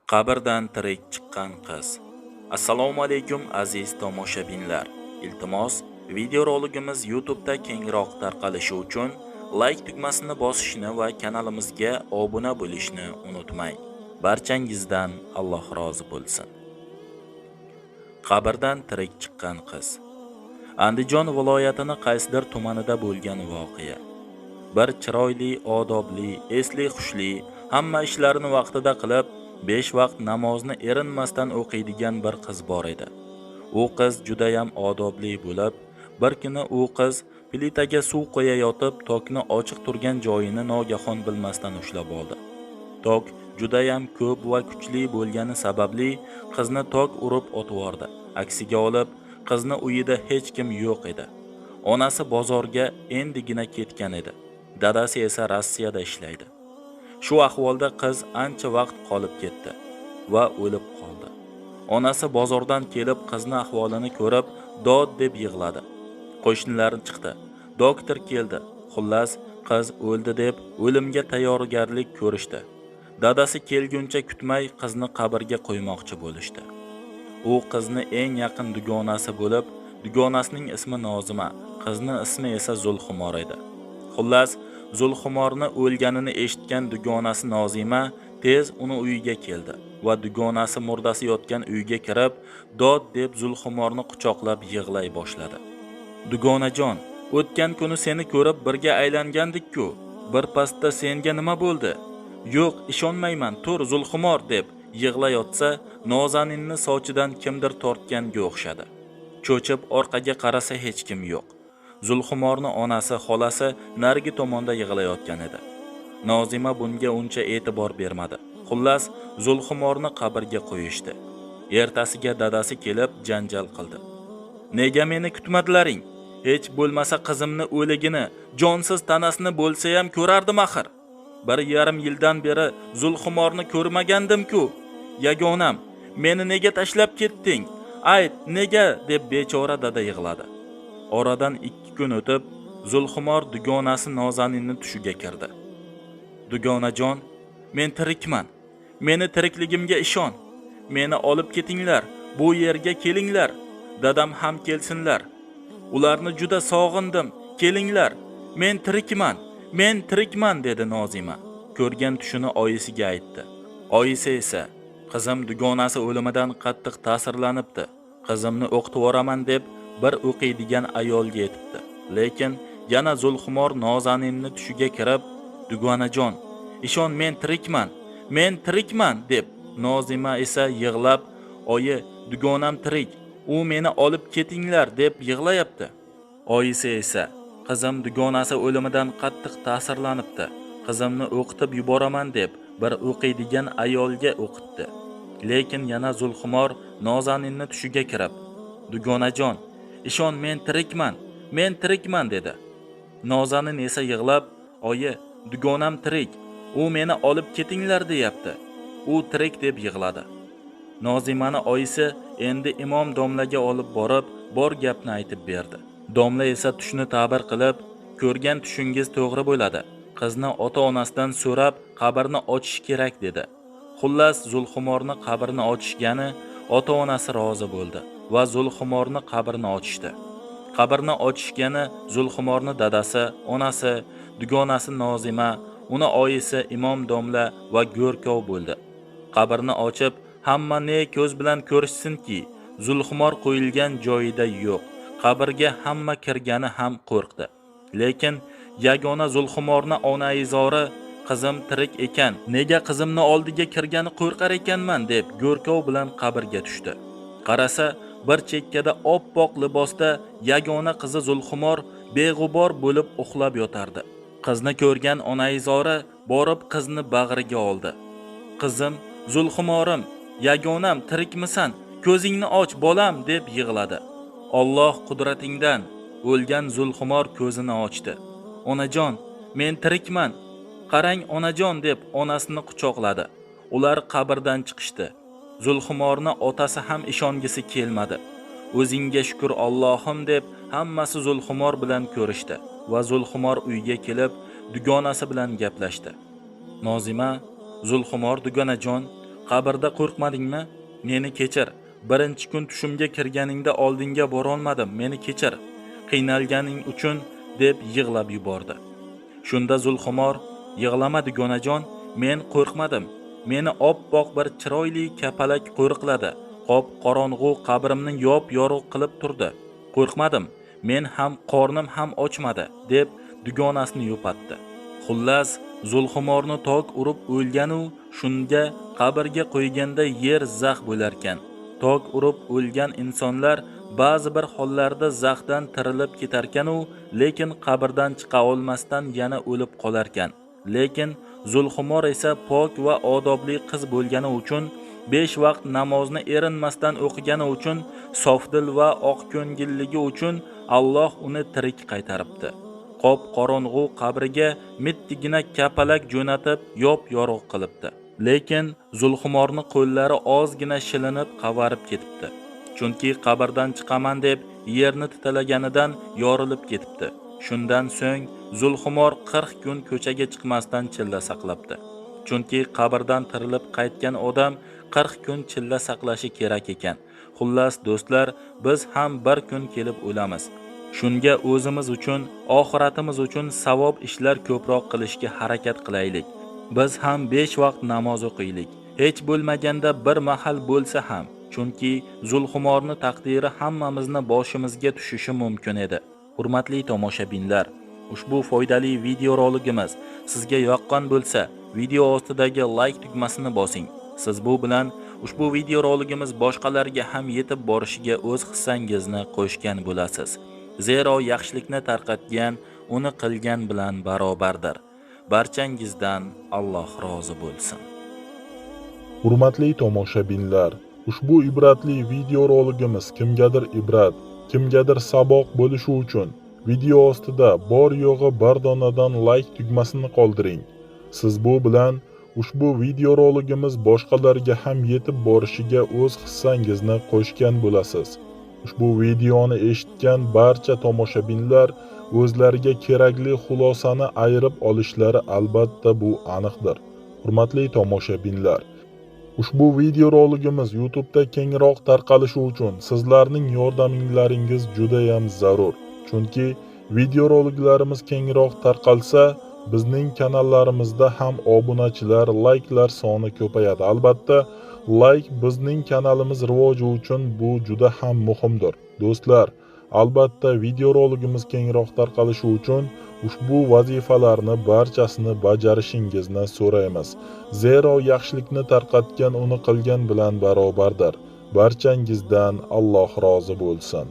Qabrdan tirik chiqqan qiz. Assalomu alaykum aziz tomoshabinlar. Iltimos, videoroligimiz YouTube'da kengroq tarqalishi uchun like tugmasini bosishni va kanalimizga obuna bo'lishni unutmang. Barchangizdan Alloh rozi bo'lsin. Qabrdan tirik chiqqan qiz. Andijon viloyatining qaysidir tumanida bo'lgan voqea. Bir chiroyli, odobli, esli xushli, hamma ishlarini vaqtida qilib, 5 vaqt namozni erinmasdan o'qiydigan bir qiz bor edi. U qiz juda ham odobli bo'lib, bir kuni u qiz plitaga suv qo'yayotib, tokni ochiq turgan joyini nogahon bilmasdan ushlab oldi. Tok juda ham ko'p va kuchli bo'lgani sababli qizni tok urib o'tvordi. Aksiga olib, qizni uyida hech kim yo'q edi. Onasi bozorga endigina ketgan edi. Dadasi esa Rossiyada ishlaydi. Shu ahvolda qiz ancha vaqt qolib ketdi va o'lib qoldi. Onasi bozordan kelib qizni ahvolini ko'rib, dod deb yig'ladi. Qo'shnilar chiqdi. Doktor keldi. Xullas, qiz o'ldi deb o'limga tayyorgarlik ko'rishdi. Dadasi kelguncha kutmay qizni qabrga qo'ymoqchi bo'lishdi. U qizni eng yaqin dugonasi bo'lib, dugonasining ismi Nozima, qizning ismi esa Zulxumor edi. Xullas, Zulxumorni o'lganini eshitgan dugonasi Nozima tez uni uyiga keldi va dugonasi murdasi yotgan uyga kirib, dod deb Zulxumorni quchoqlab yig'lay boshladi. Dugonajon, o'tgan kuni seni ko'rib birga aylangandik-ku. Bir pastda senga nima bo'ldi? Yo'q, ishonmayman, tur Zulxumor deb yig'layotsa, Nozaninni sochidan kimdir tortganga o'xshadi. Cho'chib orqaga qarasa hech kim yo'q. Zulxumorning onasi, xolasi narigi tomonda yig'layotgan edi. Nozima bunga uncha e'tibor bermadi. Xullas, Zulxumorni qabrga qo'yishdi. Ertasiga dadasi kelib janjal qildi. Nega meni kutmadilaring? Hech bo'lmasa qizimni o'ligini, jonsiz tanasini bo'lsa ham ko'rardim axir. 1,5 yildan beri Zulxumorni ko'rmagandim-ku. Yagonam, meni nega tashlab ketding? Ayt, nega deb bechora dada yig'ladi. Oradan 2 kun o'tib, Zulxumor dugonasi Nozaninni tushiga kirdi. Dugonajon, men tirikman. Meni tirikligimga ishon. Meni olib ketinglar, bu yerga kelinglar. Dadam ham kelsinlar. Ularni juda sog'indim. Kelinglar. Men tirikman dedi Nozima. Ko'rgan tushini oyisiga aytdi. Oyisi esa, qizim dugonasi o'limidan qattiq ta'sirlanibdi. Qizimni o'qitib yoraman deb bir o'qiydigan ayolga aytibdi. Lekin yana Zulxumor Nozaninni tushiga kirib, dugonajon, ishon men tirikman deb, Nozima esa yig'lab, oyi, dugonam tirik, u meni olib ketinglar deb yig'layapti. Oyisi esa, qizim dugonasi o'limidan qattiq ta'sirlanibdi. Qizimni o'qitib yuboraman deb bir o'qiydigan ayolga o'qitdi. Lekin yana Zulxumor Nozaninni tushiga kirib, dugonajon, ishon men tirikman dedi. Nozanin esa yig'lab, oyi, dugonam tirik, u meni olib ketinglar deyapti. U tirik deb yig'ladi. Nozimani oyisi endi imom domlaga olib borib, bor gapni aytib berdi. Domla esa tushni ta'bir qilib, ko'rgan tushingiz to'g'ri bo'ladi. Qizni ota-onasidan so'rab, qabrni ochish kerak dedi. Xullas, Zulxumorni qabrni ochishgani ota-onasi rozi bo'ldi va Zulxumorni qabrni ochishdi. Qabrni ochishgani Zulxumorni dadasi, onasi, dugonasi Nozima, uni oyisi imom domla va go'rkov bo'ldi. Qabrni ochib, hamma ne ko'z bilan ko'rishsinki, Zulxumor qo'yilgan joyida yo'q. Qabrga hamma kirgani ham qo'rqdi. Lekin yagona Zulxumorni onaizori, qizim tirik ekan, nega qizimni oldiga kirgani qo'rqar ekanman deb go'rkov bilan qabrga tushdi. Qarasa, bir chekkada oppoq libosda yagona qizi Zulxumor beg'ubor bo'lib uxlab yotardi. Qizni ko'rgan onaizori borib qizni bag'riga oldi. Qizim, Zulxumorim, yagonam tirikmisan? Ko'zingni och bolam deb yig'ladi. Alloh qudratingdan o'lgan Zulxumor ko'zini ochdi. Onajon, men tirikman. Qarang onajon deb onasini quchoqladi. Ular qabrdan chiqishdi. Zulxumorni otasi ham ishongisi kelmadi. O'zingga shukr Allohim deb hammasi Zulxumor bilan ko'rishdi va Zulxumor uyga kelib dugonasi bilan gaplashdi. Nozima, Zulxumor dugonajon, qabrda qo'rqmadingmi? Meni kechir. Birinchi kun tushimga kirganingda oldinga borolmadim, meni kechir. Qiynalganing uchun deb yig'lab yubordi. Shunda Zulxumor, yig'lama dugonajon, men qo'rqmadim. Meni oppoq bir chiroyli kapalak qo'riqladi. Qop qorong'u qabrimni yop-yorug' qilib turdi. Qo'rqmadim. Men ham qornim ham ochmadi deb dugonasini yo'patdi. Xullas, Zulxumorni tok urib o'lgan u shunga qabrga qo'yganda yer zax bo'larkan. Tok urib o'lgan insonlar ba'zi bir hollarda zaxdan tirilib ketarkan u, lekin qabrdan chiqa olmasdan yana o'lib qolarkan. Lekin Zulxumor esa pok va odobli qiz bo'lgani uchun 5 vaqt namozni erinmasdan o'qigani uchun, sofdil va oqko'ngilligi uchun Alloh uni tirik qaytaribdi. Qop qorong'u qabriga mittigina kapalak jo'natib yop-yorug' qilibdi. Lekin Zulxumorning qo'llari ozgina shilinib qavarib ketibdi. Chunki qabrdan chiqaman deb yerni titalaganidan yorilib ketibdi. Shundan so'ng Zulxumor 40 kun ko'chaga chiqmasdan chilla saqlabdi. Chunki qabrdan tirilib qaytgan odam 40 kun chilla saqlashi kerak ekan. Xullas do'stlar, biz ham bir kun kelib o'lamiz. Shunga o'zimiz uchun, oxiratimiz uchun savob ishlar ko'proq qilishga harakat qilaylik. Biz ham 5 vaqt namoz o'qiylik. Hech bo'lmaganda bir mahal bo'lsa ham, chunki Zulxumorning taqdiri hammamizni boshimizga tushishi mumkin edi. Hurmatli tomoshabinlar, ushbu foydali video roligimiz sizga yoqqan bo'lsa, video ostidagi like tugmasini bosing. Siz bu bilan ushbu video roligimiz boshqalarga ham yetib borishiga o'z hissangizni qo'shgan bo'lasiz. Zero yaxshilikni tarqatgan, uni qilgan bilan barobardir. Barchangizdan Alloh rozi bo'lsin. Hurmatli tomoshabinlar, ushbu ibratli video roligimiz kimgadir ibrat, kimgadir saboq bo'lishi uchun video ostida bor yo'g'i bir donadan like tugmasini qoldiring. Siz bu bilan ushbu video roligimiz boshqalarga ham yetib borishiga o'z hissangizni qo'shgan bo'lasiz. Ushbu videoni eshitgan barcha tomoshabinlar o'zlariga kerakli xulosani ayirib olishlari albatta bu aniqdir. Hurmatli tomoshabinlar, ushbu video roligimiz YouTube'da kengroq tarqalishi uchun sizlarning yordamlaringiz juda ham zarur. Chunki video roliklarimiz kengroq tarqalsa, bizning kanallarimizda ham obunachilar, like'lar soni ko'payadi. Albatta, like bizning kanalimiz rivoji uchun bu juda ham muhimdir. Do'stlar, albatta video roligimiz kengroq tarqalishi uchun ushbu vazifalarni barchasini bajarishingizni so'raymiz. Zero yaxshilikni tarqatgan uni qilgan bilan barobardir. Barchangizdan Alloh rozi bo'lsin.